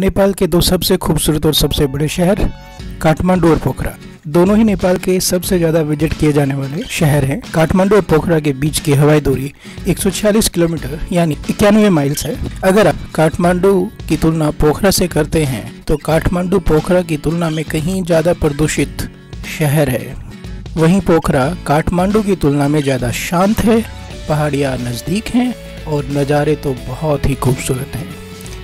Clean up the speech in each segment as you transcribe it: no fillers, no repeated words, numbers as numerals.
नेपाल के दो सबसे खूबसूरत और सबसे बड़े शहर काठमांडू और पोखरा दोनों ही नेपाल के सबसे ज्यादा विजिट किए जाने वाले शहर हैं। काठमांडू और पोखरा के बीच की हवाई दूरी 146 किलोमीटर यानी 91 माइल्स है। अगर आप काठमांडू की तुलना पोखरा से करते हैं तो काठमांडू पोखरा की तुलना में कहीं ज्यादा प्रदूषित शहर है। वहीं पोखरा काठमांडू की तुलना में ज्यादा शांत है, पहाड़ियाँ नजदीक हैं और नज़ारे तो बहुत ही खूबसूरत हैं।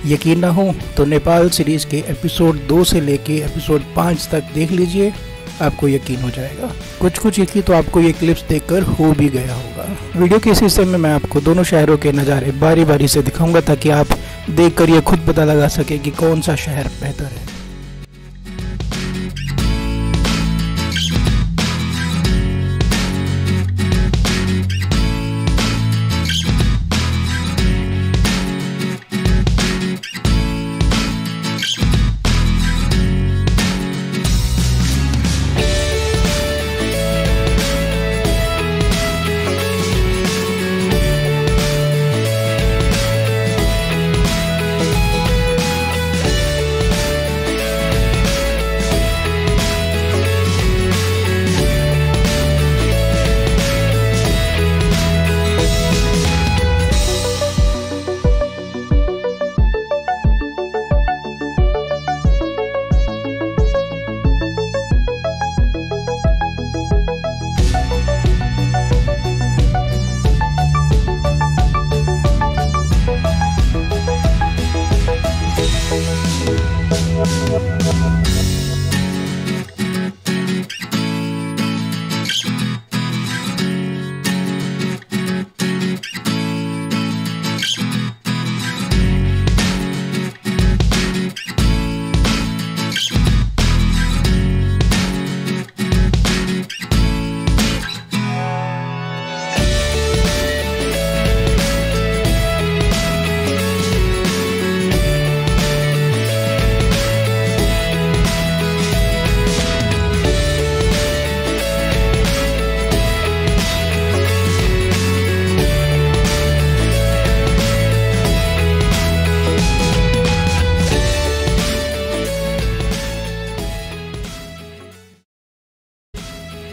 यकीन ना हो तो नेपाल सीरीज के एपिसोड 2 से लेके एपिसोड 5 तक देख लीजिए, आपको यकीन हो जाएगा। कुछ यकीन तो आपको ये क्लिप्स देखकर हो भी गया होगा। वीडियो के इस हिस्से में मैं आपको दोनों शहरों के नज़ारे बारी बारी से दिखाऊंगा ताकि आप देखकर ये खुद पता लगा सके कि कौन सा शहर बेहतर है।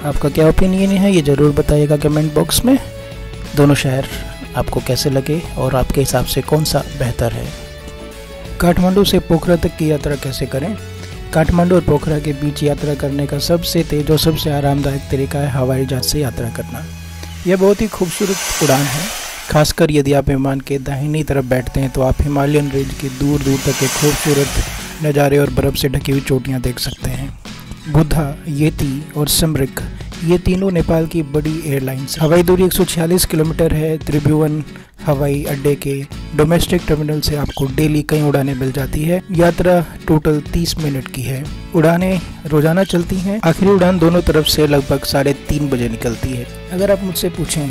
आपका क्या ओपिनियन है ये ज़रूर बताइएगा कमेंट बॉक्स में। दोनों शहर आपको कैसे लगे और आपके हिसाब से कौन सा बेहतर है। काठमांडू से पोखरा तक की यात्रा कैसे करें। काठमांडू और पोखरा के बीच यात्रा करने का सबसे तेज और सबसे आरामदायक तरीका है हवाई जहाज से यात्रा करना। यह बहुत ही खूबसूरत उड़ान है। खासकर यदि आप विमान के दाहिनी तरफ बैठते हैं तो आप हिमालयन रेंज के दूर दूर तक के खूबसूरत नज़ारे और बर्फ़ से ढकी हुई चोटियाँ देख सकते हैं। बुद्धा, येती और समरिक ये तीनों नेपाल की बड़ी एयरलाइंस। हवाई दूरी 146 किलोमीटर है। त्रिभुवन हवाई अड्डे के डोमेस्टिक टर्मिनल से आपको डेली कई उड़ानें मिल जाती है। यात्रा टोटल 30 मिनट की है। उड़ानें रोजाना चलती हैं। आखिरी उड़ान दोनों तरफ से लगभग 3:30 बजे निकलती है। अगर आप मुझसे पूछें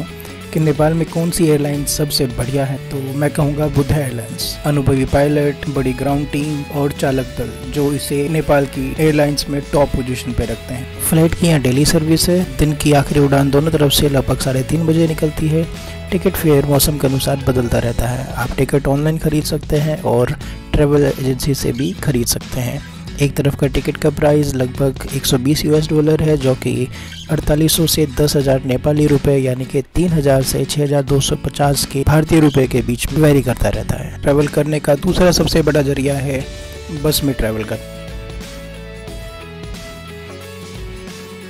कि नेपाल में कौन सी एयरलाइन सबसे बढ़िया है तो मैं कहूँगा बुद्धा एयरलाइंस। अनुभवी पायलट, बड़ी ग्राउंड टीम और चालक दल जो इसे नेपाल की एयरलाइंस में टॉप पोजीशन पे रखते हैं। फ्लाइट की यहाँ डेली सर्विस है। दिन की आखिरी उड़ान दोनों तरफ से लगभग 3:30 बजे निकलती है। टिकट फेयर मौसम के अनुसार बदलता रहता है। आप टिकट ऑनलाइन खरीद सकते हैं और ट्रेवल एजेंसी से भी खरीद सकते हैं। एक तरफ का टिकट का प्राइस लगभग $120 है जो कि 4800 से 10,000 नेपाली रुपए यानी कि 3,000 से 6,250 के भारतीय रुपए के बीच में वेरी करता रहता है। ट्रैवल करने का दूसरा सबसे बड़ा जरिया है बस में ट्रैवल करना।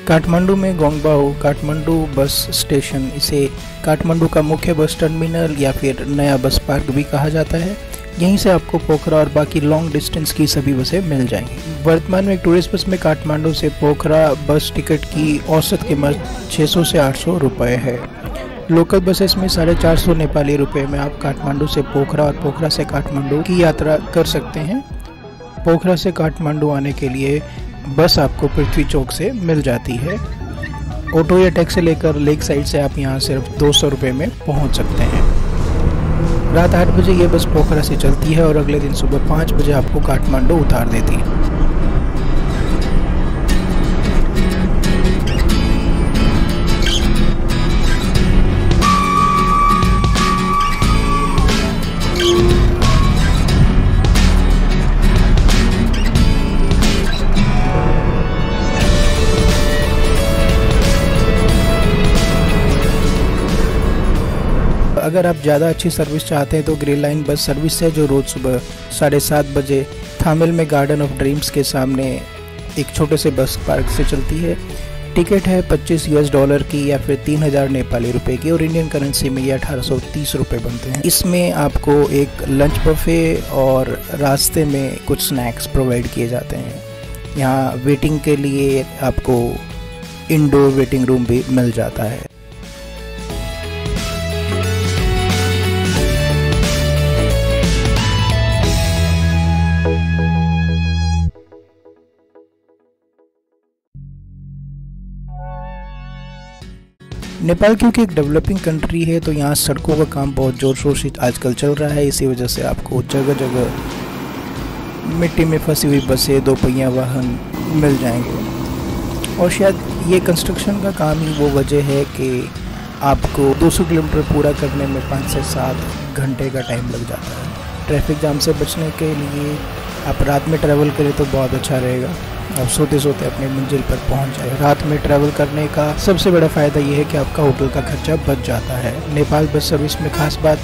काठमांडू में गोंगबाओ काठमांडू बस स्टेशन, इसे काठमांडू का मुख्य बस टर्मिनल या फिर नया बस पार्क भी कहा जाता है। यहीं से आपको पोखरा और बाकी लॉन्ग डिस्टेंस की सभी बसें मिल जाएंगी। वर्तमान में एक टूरिस्ट बस में काठमांडू से पोखरा बस टिकट की औसत कीमत 600 से 800 रुपये है। लोकल बसेस में 450 नेपाली रुपये में आप काठमांडू से पोखरा और पोखरा से काठमांडू की यात्रा कर सकते हैं। पोखरा से काठमांडू आने के लिए बस आपको पृथ्वी चौक से मिल जाती है। ऑटो या टैक्सी लेकर लेक साइड से आप यहाँ सिर्फ 200 रुपये में पहुँच सकते हैं। रात 8 बजे ये बस पोखरा से चलती है और अगले दिन सुबह 5 बजे आपको काठमांडू उतार देती है। अगर आप ज़्यादा अच्छी सर्विस चाहते हैं तो ग्रीन लाइन बस सर्विस है, जो रोज़ सुबह 7:30 बजे थामिल में गार्डन ऑफ ड्रीम्स के सामने एक छोटे से बस पार्क से चलती है। टिकट है $25 की या फिर 3000 नेपाली रुपए की, और इंडियन करेंसी में ये 1830 रुपये बनते हैं। इसमें आपको एक लंच बफे और रास्ते में कुछ स्नैक्स प्रोवाइड किए जाते हैं। यहाँ वेटिंग के लिए आपको इंडोर वेटिंग रूम भी मिल जाता है। नेपाल क्योंकि एक डेवलपिंग कंट्री है तो यहाँ सड़कों का काम बहुत ज़ोर शोर से आजकल चल रहा है। इसी वजह से आपको जगह जगह मिट्टी में फंसी हुई बसें, 2 पहिया वाहन मिल जाएंगे। और शायद ये कंस्ट्रक्शन का काम ही वो वजह है कि आपको 200 किलोमीटर पूरा करने में 5 से 7 घंटे का टाइम लग जाता है। ट्रैफिक जाम से बचने के लिए आप रात में ट्रैवल करें तो बहुत अच्छा रहेगा। आप सोते सोते अपने मंजिल पर पहुंच जाए। रात में ट्रैवल करने का सबसे बड़ा फ़ायदा ये है कि आपका होटल का खर्चा बच जाता है। नेपाल बस सर्विस में खास बात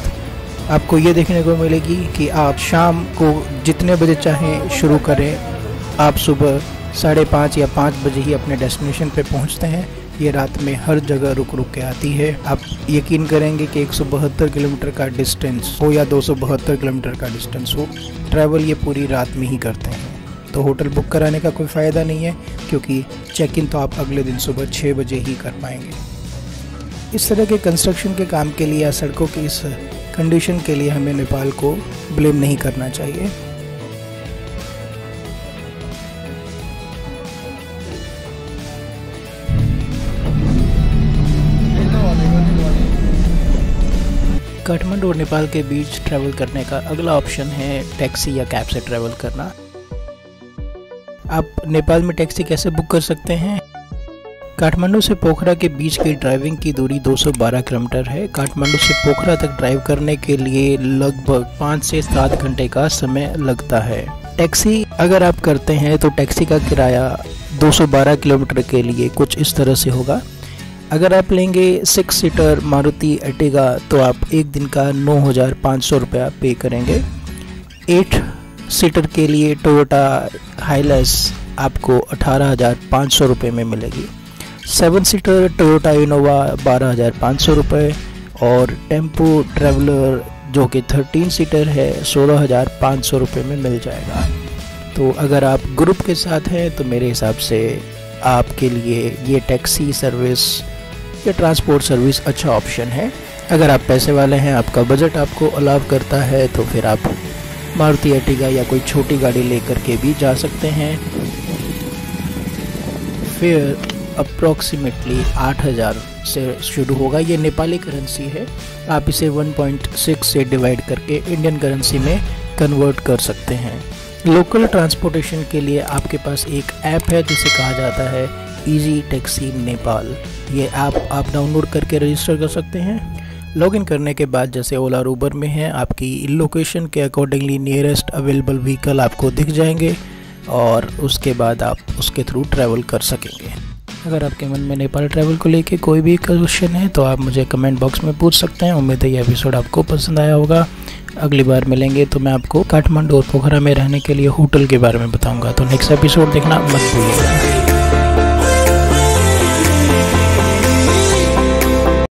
आपको ये देखने को मिलेगी कि आप शाम को जितने बजे चाहें शुरू करें, आप सुबह 5:30 या 5 बजे ही अपने डेस्टिनेशन पे पहुंचते हैं। ये रात में हर जगह रुक रुक के आती है। आप यकीन करेंगे कि 172 किलोमीटर का डिस्टेंस हो या 272 किलोमीटर का डिस्टेंस हो, ट्रैवल ये पूरी रात में ही करते हैं। तो होटल बुक कराने का कोई फ़ायदा नहीं है, क्योंकि चेक इन तो आप अगले दिन सुबह 6 बजे ही कर पाएंगे। इस तरह के कंस्ट्रक्शन के काम के लिए या सड़कों की इस कंडीशन के लिए हमें नेपाल को ब्लेम नहीं करना चाहिए। काठमांडू और नेपाल के बीच ट्रैवल करने का अगला ऑप्शन है टैक्सी या कैब से ट्रैवल करना। आप नेपाल में टैक्सी कैसे बुक कर सकते हैं? काठमांडू से पोखरा के बीच की ड्राइविंग की दूरी 212 किलोमीटर है। काठमांडू से पोखरा तक ड्राइव करने के लिए लगभग 5 से 7 घंटे का समय लगता है। टैक्सी अगर आप करते हैं तो टैक्सी का किराया 212 किलोमीटर के लिए कुछ इस तरह से होगा। अगर आप लेंगे 6 सीटर मारुति अर्टिगा तो आप एक दिन का 9,500 रुपया पे करेंगे। 8 सीटर के लिए टोयोटा हाइलस आपको 18,500 रुपये में मिलेगी। 7 सीटर टोयोटा इनोवा 12,500 रुपये, और टेम्पो ट्रैवलर जो कि 13 सीटर है 16,500 रुपये में मिल जाएगा। तो अगर आप ग्रुप के साथ हैं तो मेरे हिसाब से आपके लिए ये टैक्सी सर्विस या ट्रांसपोर्ट सर्विस अच्छा ऑप्शन है। अगर आप पैसे वाले हैं, आपका बजट आपको अलाउ करता है, तो फिर आप मारुति अर्टिगा या कोई छोटी गाड़ी लेकर के भी जा सकते हैं। फेयर अप्रॉक्सीमेटली 8,000 से शुरू होगा। ये नेपाली करेंसी है, आप इसे 1.6 से डिवाइड करके इंडियन करेंसी में कन्वर्ट कर सकते हैं। लोकल ट्रांसपोर्टेशन के लिए आपके पास एक ऐप है जिसे कहा जाता है इजी टैक्सी नेपाल। ये ऐप आप डाउनलोड करके रजिस्टर कर सकते हैं। लॉगिन करने के बाद जैसे ओला और उबर में है, आपकी लोकेशन के अकॉर्डिंगली नियरेस्ट अवेलेबल व्हीकल आपको दिख जाएंगे और उसके बाद आप उसके थ्रू ट्रैवल कर सकेंगे। अगर आपके मन में नेपाल ट्रैवल को लेके कोई भी क्वेश्चन है तो आप मुझे कमेंट बॉक्स में पूछ सकते हैं। उम्मीद है ये एपिसोड आपको पसंद आया होगा। अगली बार मिलेंगे तो मैं आपको काठमांडू और पोखरा में रहने के लिए होटल के बारे में बताऊंगा। तो नेक्स्ट एपिसोड देखना मत भूलिएगा।